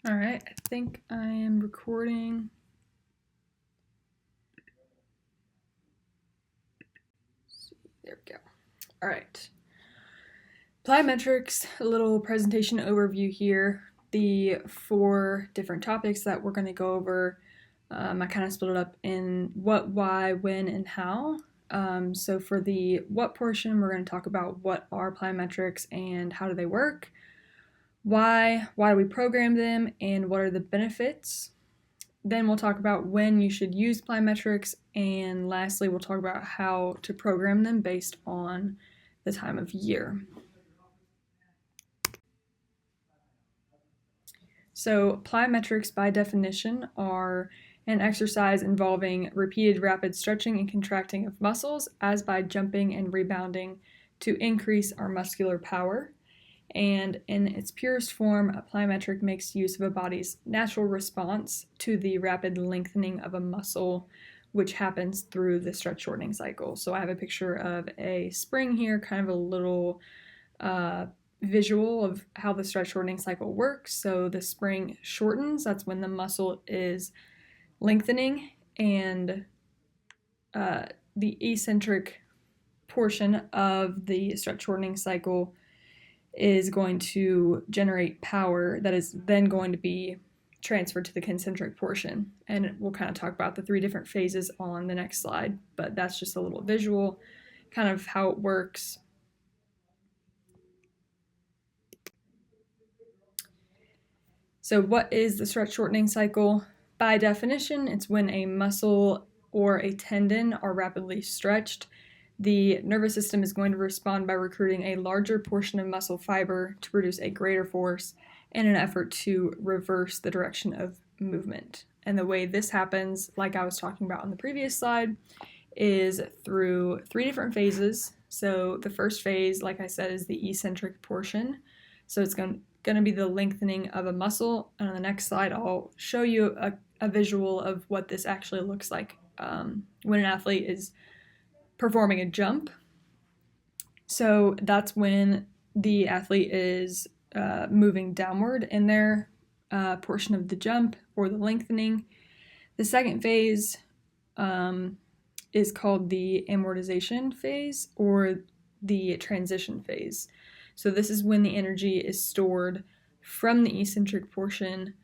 All right, I think I am recording. There we go. All right. Plyometrics, a little presentation overview here. The 4 different topics that we're going to go over, I kind of split it up in what, why, when, and how. So for the what portion, we're going to talk about what are plyometrics and how do they work, why do we program them, and what are the benefits. Then we'll talk about when you should use plyometrics, and lastly, we'll talk about how to program them based on the time of year. So, plyometrics by definition are an exercise involving repeated rapid stretching and contracting of muscles, as by jumping and rebounding, to increase our muscular power. And in its purest form, a plyometric makes use of a body's natural response to the rapid lengthening of a muscle, which happens through the stretch shortening cycle. So I have a picture of a spring here, kind of a little visual of how the stretch shortening cycle works. So the spring shortens, that's when the muscle is lengthening, and the eccentric portion of the stretch shortening cycle is going to generate power that is then going to be transferred to the concentric portion. And we'll kind of talk about the 3 different phases on the next slide, but that's just a little visual, kind of how it works. So what is the stretch shortening cycle? By definition, it's when a muscle or a tendon are rapidly stretched. The nervous system is going to respond by recruiting a larger portion of muscle fiber to produce a greater force in an effort to reverse the direction of movement. And the way this happens, like I was talking about on the previous slide, is through 3 different phases. So the first phase, like I said, is the eccentric portion. So it's going to be the lengthening of a muscle. And on the next slide, I'll show you a visual of what this actually looks like when an athlete is performing a jump. So that's when the athlete is moving downward in their portion of the jump or the lengthening. The second phase is called the amortization phase or the transition phase. So this is when the energy is stored from the eccentric portion,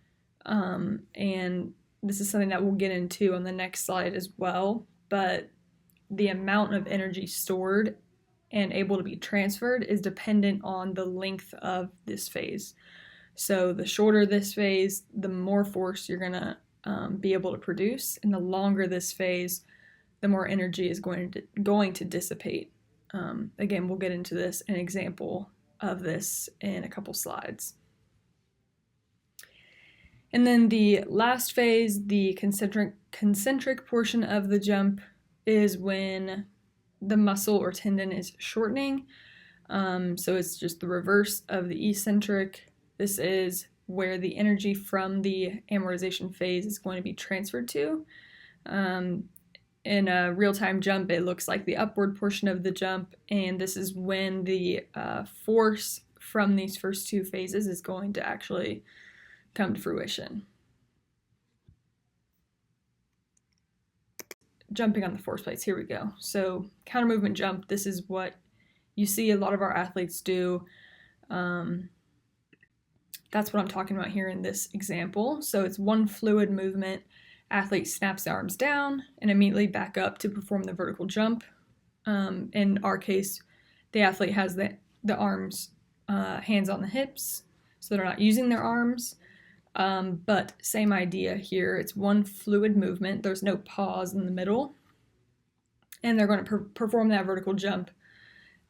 and this is something that we'll get into on the next slide as well, but the amount of energy stored and able to be transferred is dependent on the length of this phase. So the shorter this phase, the more force you're going to be able to produce, and the longer this phase, the more energy is going to dissipate. Again, we'll get into this, an example of this in a couple slides. And then the last phase, the concentric portion of the jump, is when the muscle or tendon is shortening. So it's just the reverse of the eccentric. This is where the energy from the amortization phase is going to be transferred to. In a real-time jump, it looks like the upward portion of the jump, and this is when the force from these first 2 phases is going to actually come to fruition. Jumping on the force plates, here we go. So counter movement jump, this is what you see a lot of our athletes do. That's what I'm talking about here in this example. So it's one fluid movement. Athlete snaps the arms down and immediately back up to perform the vertical jump. In our case, the athlete has the arms, hands on the hips, so they're not using their arms. But same idea here. It's one fluid movement. There's no pause in the middle. And they're going to perform that vertical jump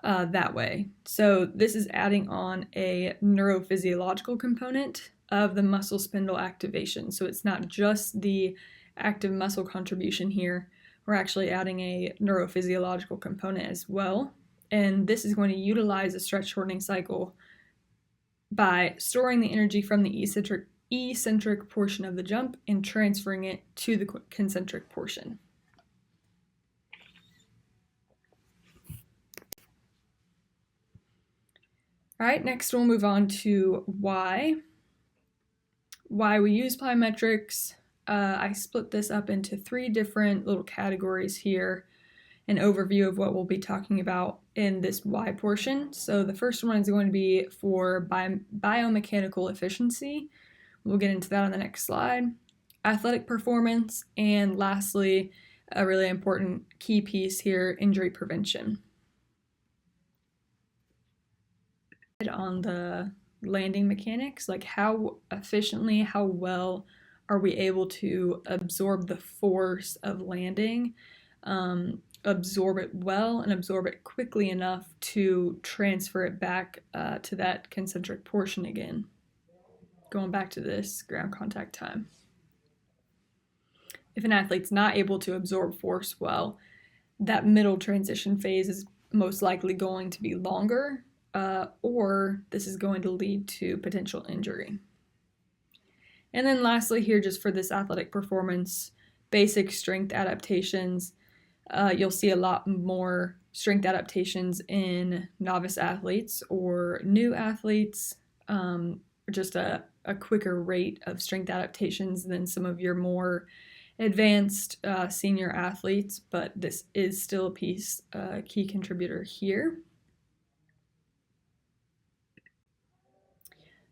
that way. So this is adding on a neurophysiological component of the muscle spindle activation. So it's not just the active muscle contribution here. We're actually adding a neurophysiological component as well. And this is going to utilize the stretch shortening cycle by storing the energy from the eccentric portion of the jump and transferring it to the concentric portion. All right, next we'll move on to why. why we use plyometrics. I split this up into 3 different little categories here, an overview of what we'll be talking about in this Y portion. So the first one is going to be for biomechanical efficiency. We'll get into that on the next slide. Athletic performance, and lastly, a really important key piece here, injury prevention. On the landing mechanics, like how efficiently, how well are we able to absorb the force of landing, absorb it well and absorb it quickly enough to transfer it back to that concentric portion again. Going back to this ground contact time. If an athlete's not able to absorb force well, that middle transition phase is most likely going to be longer, or this is going to lead to potential injury. And then lastly here, just for this athletic performance, basic strength adaptations. You'll see a lot more strength adaptations in novice athletes or new athletes, just a quicker rate of strength adaptations than some of your more advanced senior athletes, but this is still a key contributor here.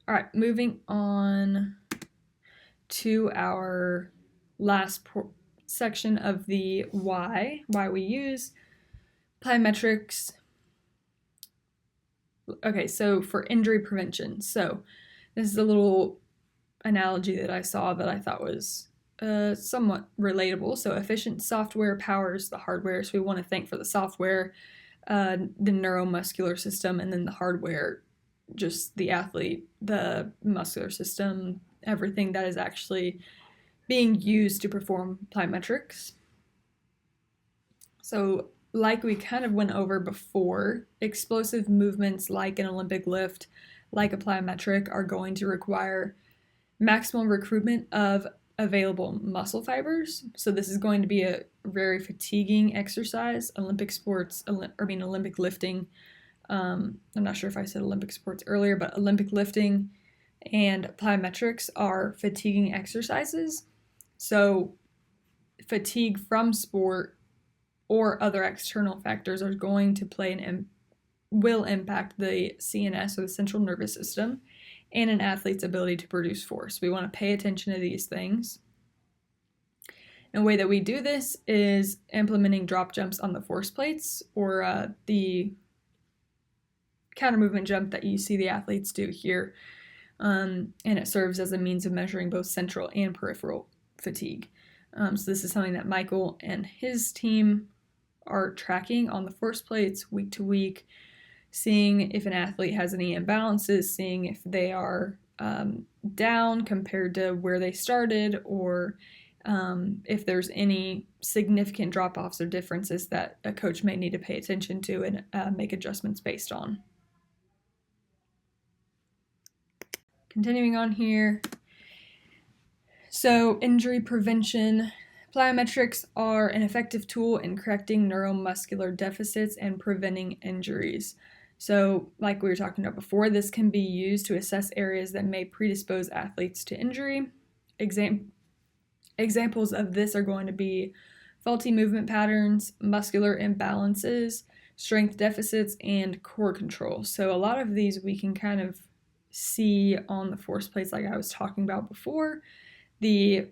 All right, moving on to our last section of the why we use plyometrics. Okay, so for injury prevention. So this is a little analogy that I saw that I thought was somewhat relatable. So efficient software powers the hardware. So we want to think for the software, the neuromuscular system, and then the hardware, just the athlete, the muscular system, everything that is actually being used to perform plyometrics. So like we kind of went over before, explosive movements like an Olympic lift, like a plyometric, are going to require maximal recruitment of available muscle fibers. So this is going to be a very fatiguing exercise. Olympic lifting. I'm not sure if I said Olympic sports earlier, but Olympic lifting and plyometrics are fatiguing exercises. So fatigue from sport or other external factors are going to will impact the CNS, or the central nervous system, and an athlete's ability to produce force. We want to pay attention to these things. And a way that we do this is implementing drop jumps on the force plates, or the counter movement jump that you see the athletes do here. And it serves as a means of measuring both central and peripheral fatigue. So this is something that Michael and his team are tracking on the force plates week to week, seeing if an athlete has any imbalances, seeing if they are down compared to where they started, or if there's any significant drop-offs or differences that a coach may need to pay attention to and make adjustments based on. Continuing on here. So injury prevention. Plyometrics are an effective tool in correcting neuromuscular deficits and preventing injuries. So, like we were talking about before, this can be used to assess areas that may predispose athletes to injury. Examples of this are going to be faulty movement patterns, muscular imbalances, strength deficits, and core control. So a lot of these we can kind of see on the force plates like I was talking about before. The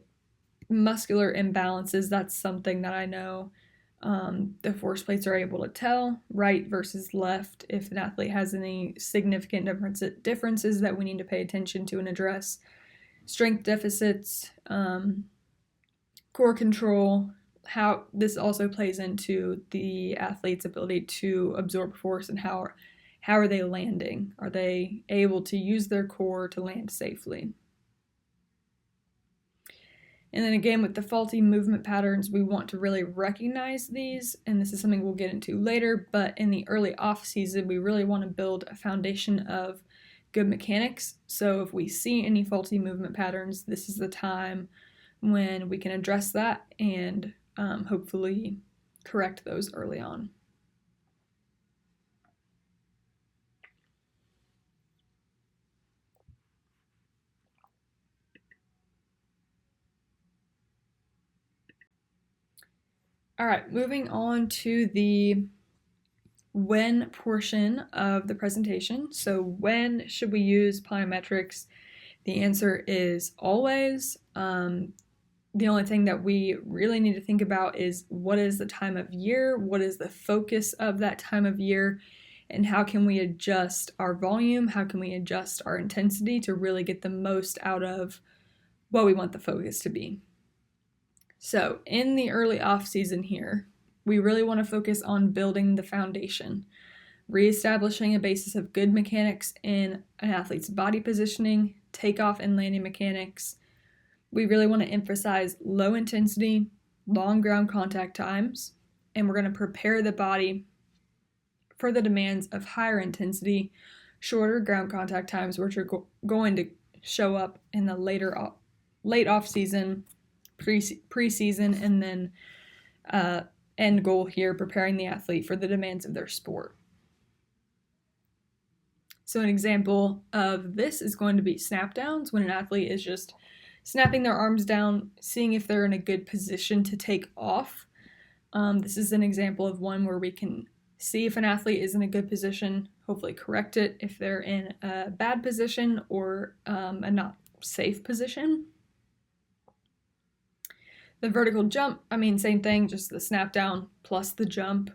muscular imbalances, that's something that I know the force plates are able to tell, right versus left, if an athlete has any significant differences that we need to pay attention to and address. Strength deficits, core control, how this also plays into the athlete's ability to absorb force and how are they landing? Are they able to use their core to land safely? And then again, with the faulty movement patterns, we want to really recognize these, and this is something we'll get into later, but in the early off season, we really want to build a foundation of good mechanics. So if we see any faulty movement patterns, this is the time when we can address that and hopefully correct those early on. All right, moving on to the when portion of the presentation. So when should we use plyometrics? The answer is always. The only thing that we really need to think about is what is the time of year, what is the focus of that time of year, and how can we adjust our volume, how can we adjust our intensity to really get the most out of what we want the focus to be. So in the early off season here, we really want to focus on building the foundation, reestablishing a basis of good mechanics in an athlete's body positioning, takeoff and landing mechanics. We really want to emphasize low intensity, long ground contact times, and we're going to prepare the body for the demands of higher intensity, shorter ground contact times, which are going to show up in the late off season, preseason, and then end goal here, preparing the athlete for the demands of their sport. So an example of this is going to be snap downs, when an athlete is just snapping their arms down, seeing if they're in a good position to take off. This is an example of one where we can see if an athlete is in a good position, hopefully correct it if they're in a bad position or a not safe position. The vertical jump, same thing, just the snap down plus the jump.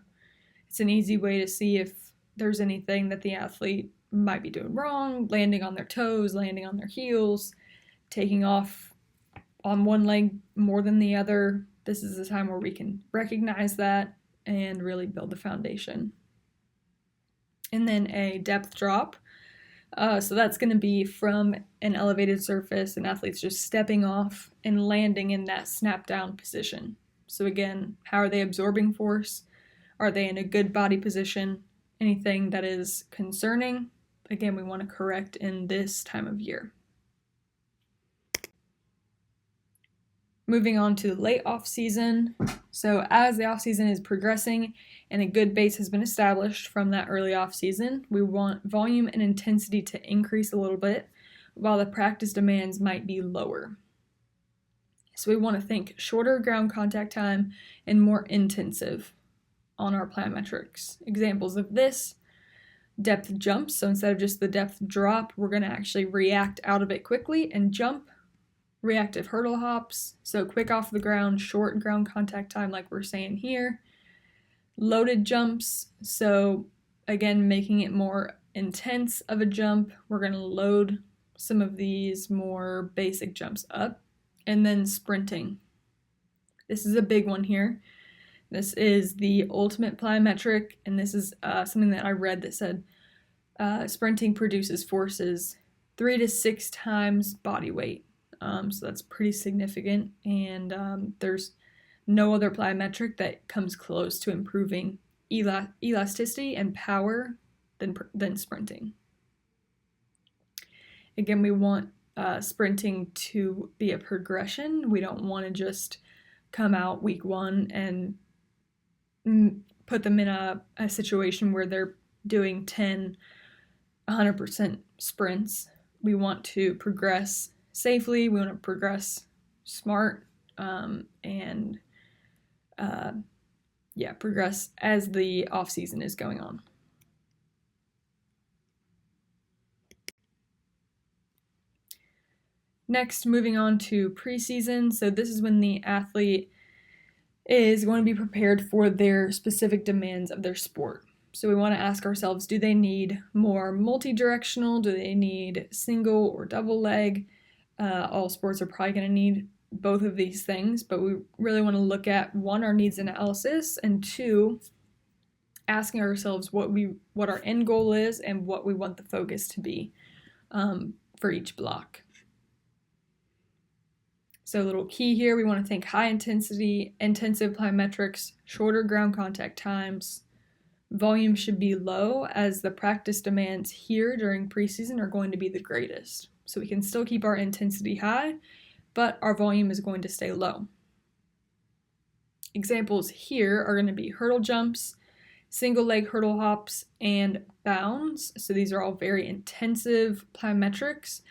It's an easy way to see if there's anything that the athlete might be doing wrong, landing on their toes, landing on their heels, taking off on one leg more than the other. This is the time where we can recognize that and really build the foundation. And then a depth drop. So that's going to be from an elevated surface, and athletes just stepping off and landing in that snap down position. So again, how are they absorbing force? Are they in a good body position? Anything that is concerning, again, we want to correct in this time of year. Moving on to the late off season. So as the off season is progressing and a good base has been established from that early off season, we want volume and intensity to increase a little bit while the practice demands might be lower. So we want to think shorter ground contact time and more intensive on our plyometrics. Examples of this: depth jumps. So instead of just the depth drop, we're going to actually react out of it quickly and jump. Reactive hurdle hops, so quick off the ground, short ground contact time like we're saying here. Loaded jumps, so again, making it more intense of a jump. We're going to load some of these more basic jumps up. And then sprinting. This is a big one here. This is the ultimate plyometric, and this is something that I read that said sprinting produces forces 3 to 6 times body weight. So that's pretty significant, and there's no other plyometric that comes close to improving elasticity and power than sprinting. Again, we want sprinting to be a progression. We don't want to just come out week one and put them in a situation where they're doing 100% sprints. We want to progress safely, we want to progress smart, and progress as the off season is going on. Next, moving on to preseason. So this is when the athlete is going to be prepared for their specific demands of their sport. So we want to ask ourselves, do they need more multi-directional? Do they need single or double leg? All sports are probably going to need both of these things, but we really want to look at, one, our needs analysis, and two, asking ourselves what our end goal is and what we want the focus to be for each block. So a little key here, we want to think high intensity, intensive plyometrics, shorter ground contact times. Volume should be low, as the practice demands here during preseason are going to be the greatest. So we can still keep our intensity high, but our volume is going to stay low. Examples here are going to be hurdle jumps, single leg hurdle hops, and bounds. So these are all very intensive plyometrics,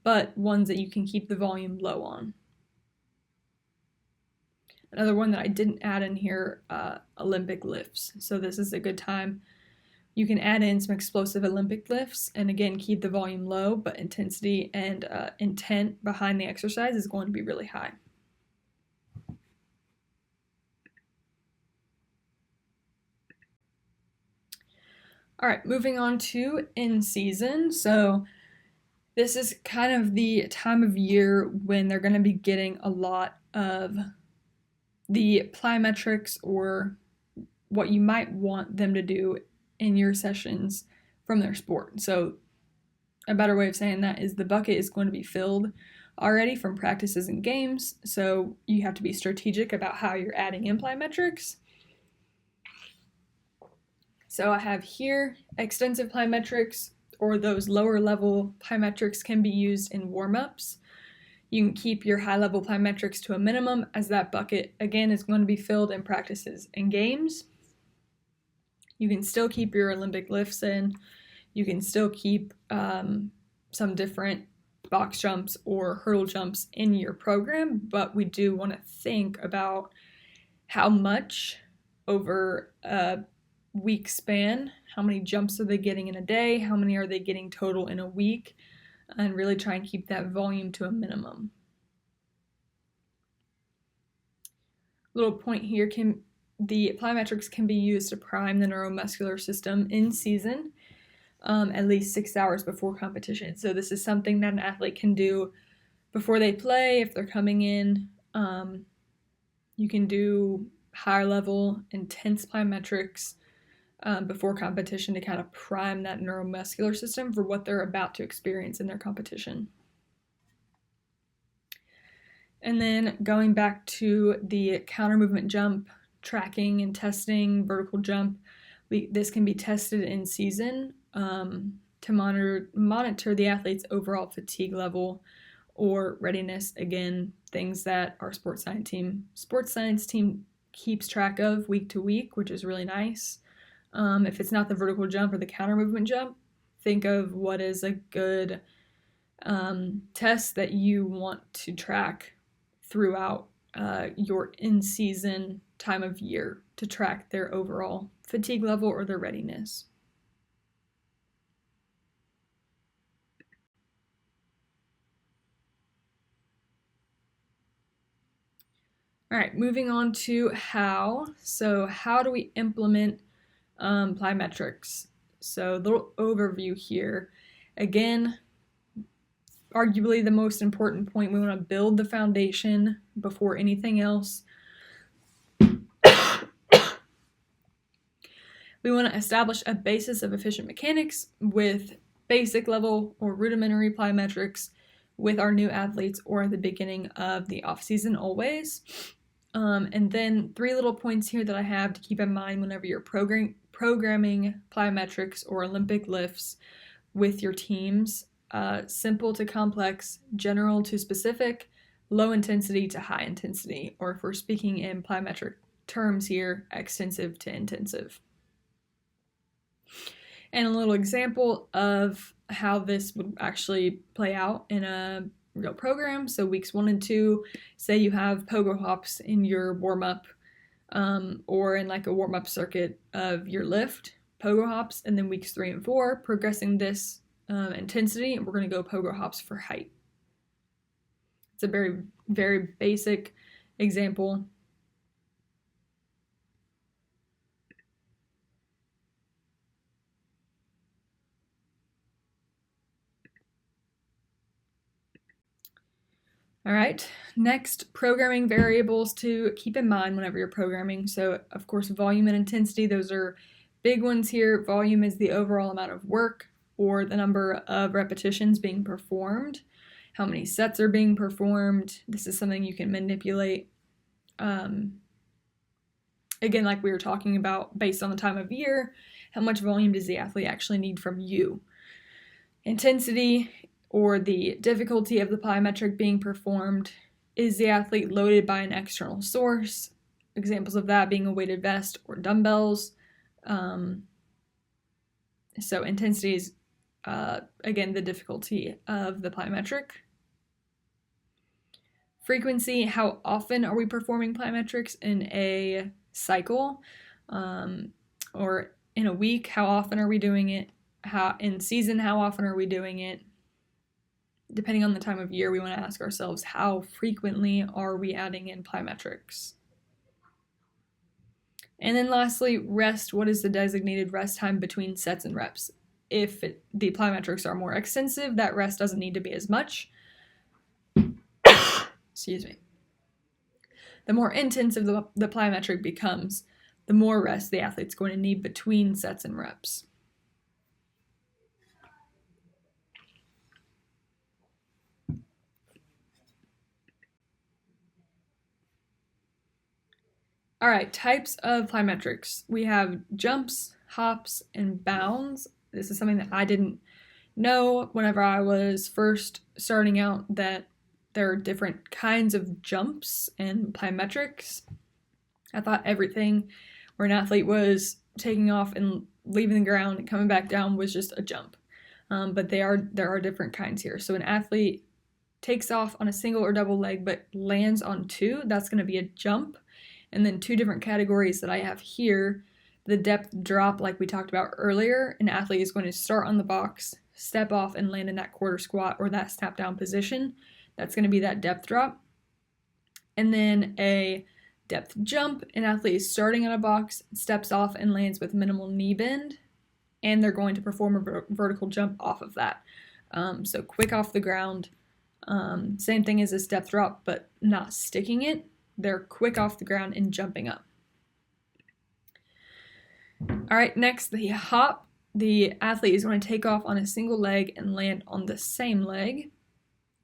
but ones that you can keep the volume low on. Another one that I didn't add in here, Olympic lifts. So this is a good time. You can add in some explosive Olympic lifts and again keep the volume low, but intensity and intent behind the exercise is going to be really high. All right, moving on to in season. So this is kind of the time of year when they're going to be getting a lot of the plyometrics or what you might want them to do in your sessions from their sport. So a better way of saying that is the bucket is going to be filled already from practices and games. So you have to be strategic about how you're adding in plyometrics. So I have here extensive plyometrics, or those lower level plyometrics can be used in warm-ups. You can keep your high level plyometrics to a minimum, as that bucket again is going to be filled in practices and games. You can still keep your Olympic lifts in. You can still keep some different box jumps or hurdle jumps in your program, but we do want to think about how much over a week span, how many jumps are they getting in a day, how many are they getting total in a week, and really try and keep that volume to a minimum. Little point here, the plyometrics can be used to prime the neuromuscular system in season at least 6 hours before competition. So this is something that an athlete can do before they play. If they're coming in, you can do higher level intense plyometrics before competition to kind of prime that neuromuscular system for what they're about to experience in their competition. And then going back to the counter movement jump, tracking and testing, vertical jump, this can be tested in season to monitor the athlete's overall fatigue level or readiness. Again, things that our sports science team keeps track of week to week, which is really nice. If it's not the vertical jump or the counter movement jump, think of what is a good test that you want to track throughout your in-season time of year to track their overall fatigue level or their readiness. All right, moving on to how. So how do we implement plyometrics? So a little overview here. Again, arguably the most important point, we want to build the foundation before anything else. We want to establish a basis of efficient mechanics with basic level or rudimentary plyometrics with our new athletes or at the beginning of the off season always. And then 3 little points here that I have to keep in mind whenever you're programming plyometrics or Olympic lifts with your teams. Simple to complex, general to specific, low intensity to high intensity, or if we're speaking in plyometric terms here, extensive to intensive. And a little example of how this would actually play out in a real program. So weeks 1 and 2, say you have pogo hops in your warm-up or in like a warm-up circuit of your lift, pogo hops, and then weeks 3 and 4, progressing this intensity, and we're going to go pogo hops for height. It's a very, very basic example. All right, next, programming variables to keep in mind whenever you're programming. So, of course, volume and intensity, those are big ones here. Volume is the overall amount of work or the number of repetitions being performed, how many sets are being performed. This is something you can manipulate. Again, like we were talking about, based on the time of year, how much volume does the athlete actually need from you? Intensity or the difficulty of the plyometric being performed. Is the athlete loaded by an external source? Examples of that being a weighted vest or dumbbells. So intensity is, again, the difficulty of the plyometric. Frequency, how often are we performing plyometrics in a cycle, or in a week, how often are we doing it? How in season, how often are we doing it? Depending on the time of year, we want to ask ourselves, how frequently are we adding in plyometrics? And then lastly, rest. What is the designated rest time between sets and reps? If the plyometrics are more extensive, that rest doesn't need to be as much. Excuse me. The more intensive the plyometric becomes, the more rest the athlete's going to need between sets and reps. All right, types of plyometrics. We have jumps, hops, and bounds. This is something that I didn't know whenever I was first starting out, that there are different kinds of jumps and plyometrics. I thought everything where an athlete was taking off and leaving the ground and coming back down was just a jump. But there are different kinds here. So an athlete takes off on a single or double leg but lands on two, that's going to be a jump. And then two different categories that I have here, the depth drop, like we talked about earlier, an athlete is going to start on the box, step off, and land in that quarter squat or that snap down position. That's going to be that depth drop. And then a depth jump, an athlete is starting on a box, steps off, and lands with minimal knee bend, and they're going to perform a vertical jump off of that. So quick off the ground. Same thing as a depth drop, but not sticking it. They're quick off the ground and jumping up. All right, next, the hop. The athlete is going to take off on a single leg and land on the same leg.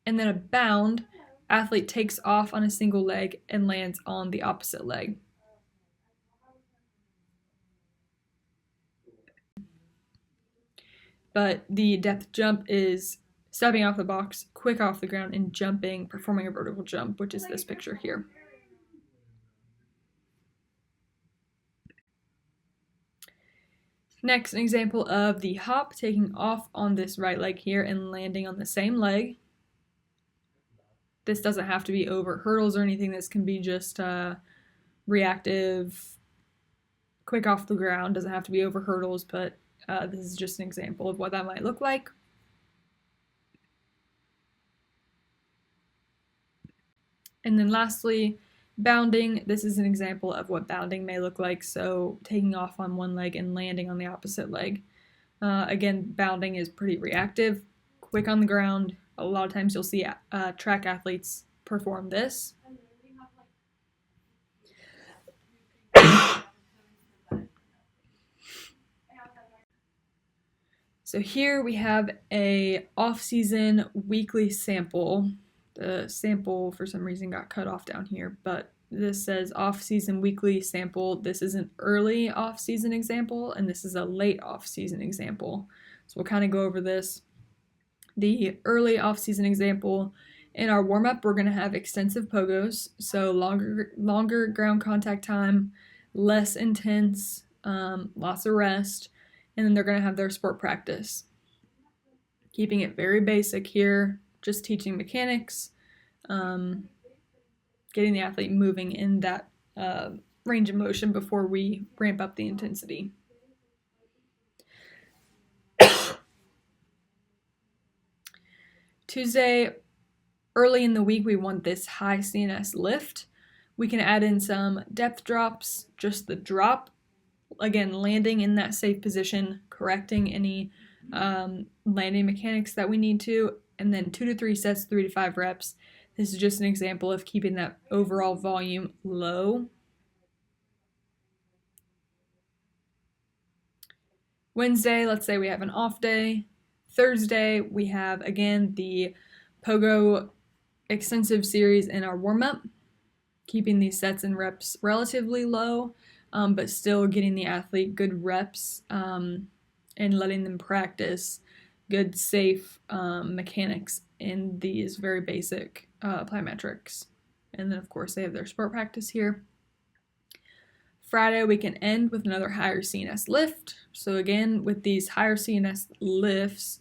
And then a bound, athlete takes off on a single leg and lands on the opposite leg. But the depth jump is stepping off the box, quick off the ground, and jumping, performing a vertical jump, which is this picture here. Next, an example of the hop, taking off on this right leg here and landing on the same leg. This doesn't have to be over hurdles or anything. This can be just reactive, quick off the ground. Doesn't have to be over hurdles, but this is just an example of what that might look like. And then lastly, bounding. This is an example of what bounding may look like. So taking off on one leg and landing on the opposite leg. Again, bounding is pretty reactive, quick on the ground. A lot of times you'll see track athletes perform this. So here we have a off-season weekly sample. The sample for some reason got cut off down here, but this says off-season weekly sample. This is an early off-season example, and this is a late off-season example. So we'll kind of go over this. The early off-season example, in our warm-up, we're going to have extensive pogos, so longer ground contact time, less intense, lots of rest, and then they're going to have their sport practice. Keeping it very basic here, just teaching mechanics, getting the athlete moving in that range of motion before we ramp up the intensity. Tuesday, early in the week, we want this high CNS lift. We can add in some depth drops, just the drop. Again, landing in that safe position, correcting any landing mechanics that we need to, and then 2 to 3 sets, 3 to 5 reps. This is just an example of keeping that overall volume low. Wednesday, let's say we have an off day. Thursday, we have, again, the pogo extensive series in our warm-up, keeping these sets and reps relatively low, but still getting the athlete good reps and letting them practice good, safe mechanics in these very basic plyometrics. And then, of course, they have their sport practice here. Friday, we can end with another higher CNS lift. So again, with these higher CNS lifts,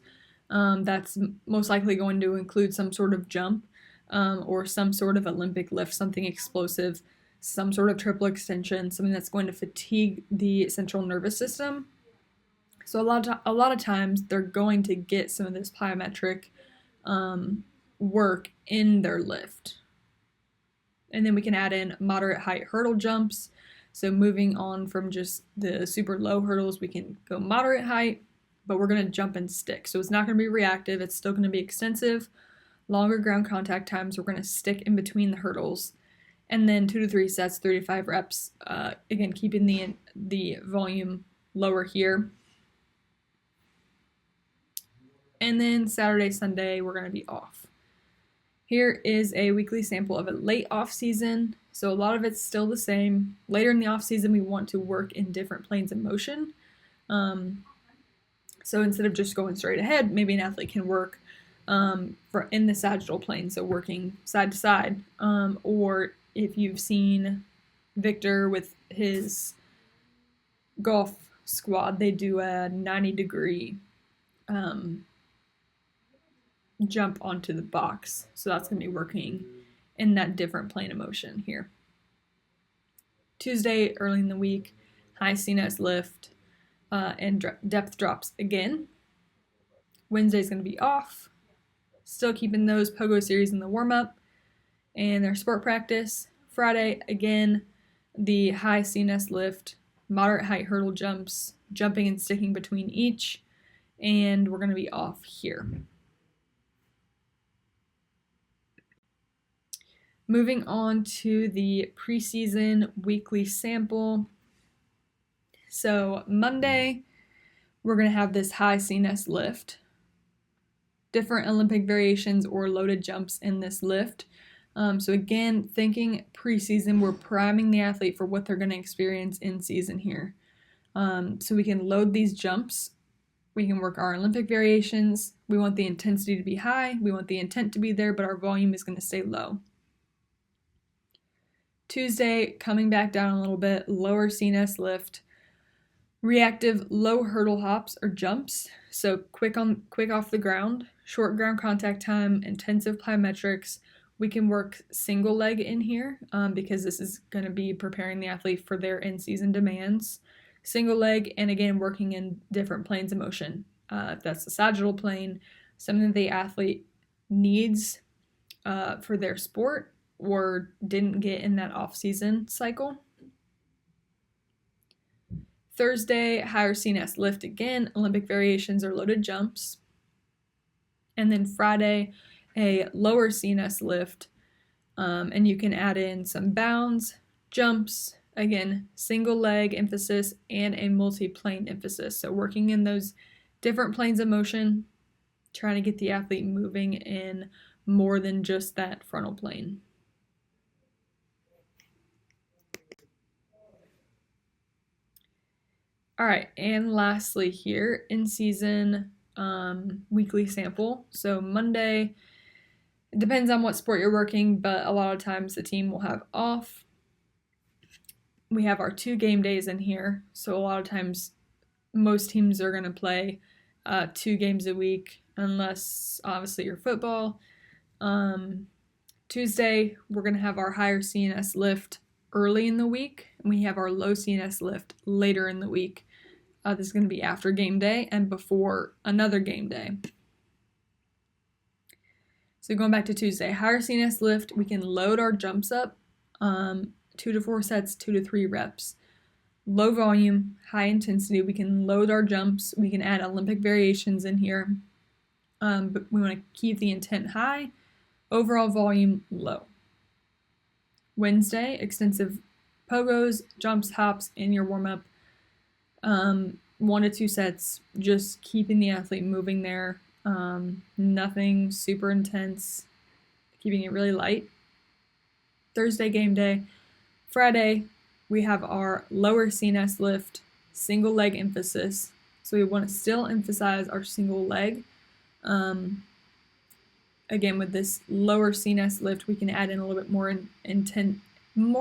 that's most likely going to include some sort of jump. or some sort of Olympic lift, something explosive, some sort of triple extension, something that's going to fatigue the central nervous system. So a lot of times they're going to get some of this plyometric work in their lift. And then we can add in moderate height hurdle jumps. So moving on from just the super low hurdles, we can go moderate height, but we're going to jump and stick. So it's not going to be reactive. It's still going to be extensive. Longer ground contact times. We're going to stick in between the hurdles. And then 2 to 3 sets, 3 to 5 reps. Again, keeping the volume lower here. And then Saturday, Sunday, we're going to be off. Here is a weekly sample of a late off season. So a lot of it's still the same. Later in the off season, we want to work in different planes of motion. So instead of just going straight ahead, maybe an athlete can work in the sagittal plane, so working side to side. Or if you've seen Victor with his golf squad, they do a 90-degree jump onto the box. So that's going to be working in that different plane of motion here. Tuesday, early in the week, high CNS lift and depth drops again. Wednesday's going to be off. Still keeping those pogo series in the warm-up and their sport practice. Friday, again, the high CNS lift, moderate height hurdle jumps, jumping and sticking between each, and we're going to be off here. Moving on to the preseason weekly sample. So Monday, we're going to have this high CNS lift. Different Olympic variations or loaded jumps in this lift. So again, thinking preseason, we're priming the athlete for what they're going to experience in season here. So we can load these jumps. We can work our Olympic variations. We want the intensity to be high. We want the intent to be there, but our volume is going to stay low. Tuesday, coming back down a little bit, lower CNS lift, reactive low hurdle hops or jumps, so quick off the ground, short ground contact time, intensive plyometrics. We can work single leg in here because this is going to be preparing the athlete for their in-season demands. Single leg, and again, working in different planes of motion. If that's the sagittal plane, something the athlete needs for their sport or didn't get in that off-season cycle. Thursday, higher CNS lift again, Olympic variations or loaded jumps. And then Friday, a lower CNS lift, and you can add in some bounds, jumps, again, single leg emphasis and a multi-plane emphasis. So working in those different planes of motion, trying to get the athlete moving in more than just that frontal plane. All right, and lastly here, in-season weekly sample. So Monday, it depends on what sport you're working, but a lot of times the team will have off. We have our 2 game days in here, so a lot of times most teams are going to play 2 games a week, unless obviously you're football. Tuesday, we're going to have our higher CNS lift early in the week, and we have our low CNS lift later in the week. This is going to be after game day and before another game day. So going back to Tuesday, higher CNS lift, we can load our jumps up, 2 to 4 sets, 2 to 3 reps. Low volume, high intensity, we can load our jumps, we can add Olympic variations in here, but we want to keep the intent high, overall volume low. Wednesday, extensive pogos, jumps, hops in your warm-up. 1 to 2 sets, just keeping the athlete moving there. Nothing super intense, keeping it really light. Thursday, game day. Friday, we have our lower CNS lift, single leg emphasis. So we want to still emphasize our single leg. Again, with this lower CNS lift, we can add in a little bit more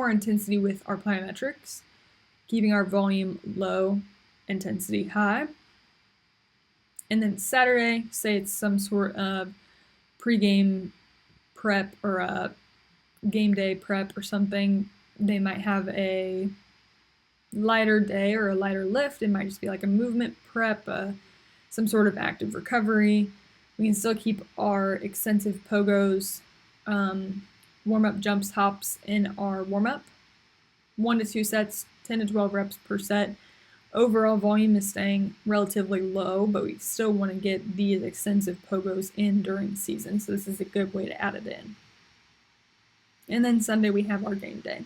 intensity with our plyometrics, keeping our volume low, intensity high. And then Saturday, say it's some sort of pre-game prep or a game day prep or something, they might have a lighter day or a lighter lift. It might just be like a movement prep, some sort of active recovery. We can still keep our extensive pogos, warm-up jumps, hops in our warm-up. 1 to 2 sets, 10 to 12 reps per set. Overall volume is staying relatively low, but we still want to get these extensive pogos in during season, so this is a good way to add it in. And then Sunday we have our game day.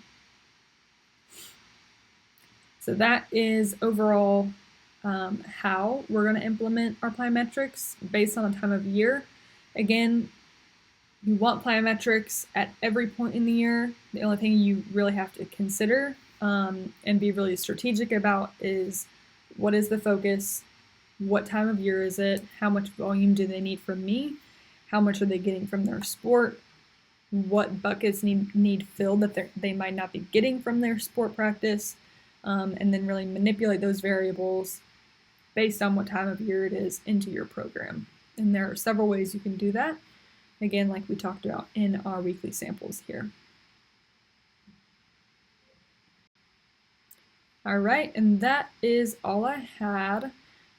So that is overall how we're going to implement our plyometrics based on the time of year. Again, you want plyometrics at every point in the year. The only thing you really have to consider and be really strategic about is what is the focus, what time of year is it, how much volume do they need from me, how much are they getting from their sport, what buckets need filled that they might not be getting from their sport practice, and then really manipulate those variables based on what time of year it is into your program. And there are several ways you can do that, again, like we talked about in our weekly samples here. All right, and that is all I had.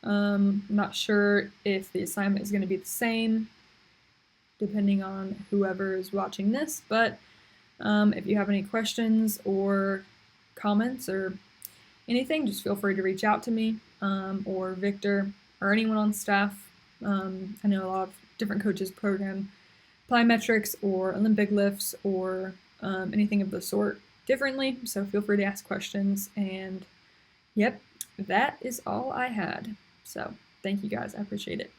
I'm not sure if the assignment is going to be the same depending on whoever is watching this, but if you have any questions or comments or anything, just feel free to reach out to me or Victor or anyone on staff. I know a lot of different coaches program plyometrics or Olympic lifts or anything of the sort differently, so feel free to ask questions. And yep, that is all I had. So thank you guys, I appreciate it.